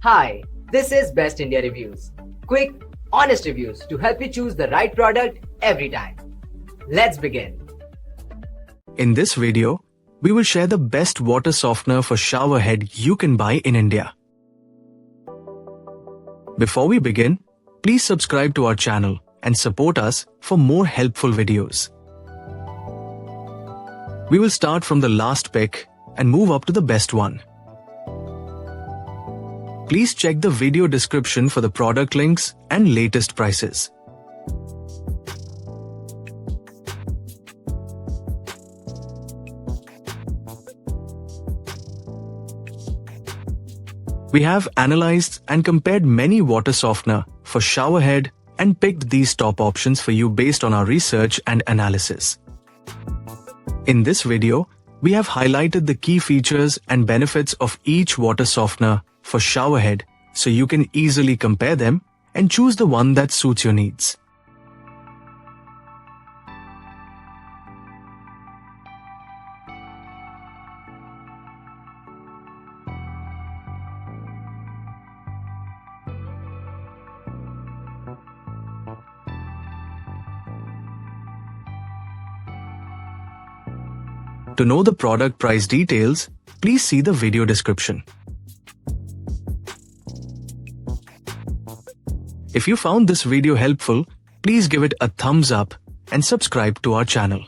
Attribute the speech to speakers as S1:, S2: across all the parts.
S1: Hi, this is Best India Reviews. Quick, honest reviews to help you choose the right product every time. Let's begin.
S2: In this video, we will share the best water softener for shower head you can buy in India. Before we begin, please subscribe to our channel and support us for more helpful videos. We will start from the last pick and move up to the best one. Please check the video description for the product links and latest prices. We have analyzed and compared many water softener for shower head and picked these top options for you based on our research and analysis. In this video, we have highlighted the key features and benefits of each water softener for shower head so you can easily compare them and choose the one that suits your needs. To know the product price details, please see the video description. If you found this video helpful, please give it a thumbs up and subscribe to our channel.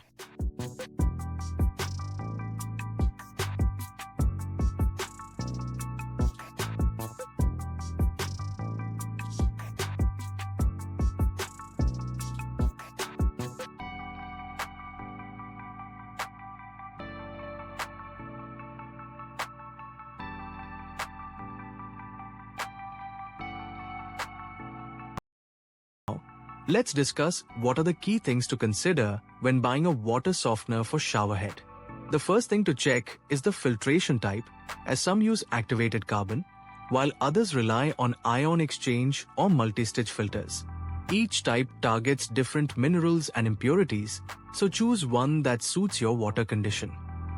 S2: Let's discuss what are the key things to consider when buying a water softener for shower head. The first thing to check is the filtration type, as some use activated carbon, while others rely on ion exchange or multi-stage filters. Each type targets different minerals and impurities, so choose one that suits your water condition.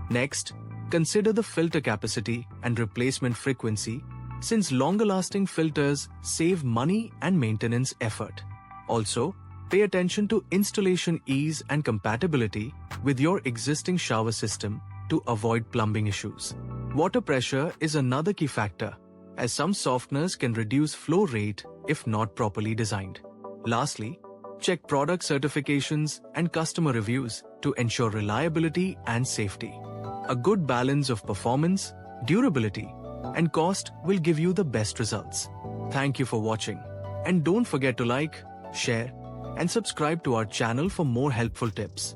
S2: Next, consider the filter capacity and replacement frequency, since longer-lasting filters save money and maintenance effort. Also, pay attention to installation ease and compatibility with your existing shower system to avoid plumbing issues. Water pressure is another key factor, as some softeners can reduce flow rate if not properly designed. Lastly, check product certifications and customer reviews to ensure reliability and safety. A good balance of performance, durability, and cost will give you the best results. Thank you for watching, and don't forget to like, share, and subscribe to our channel for more helpful tips.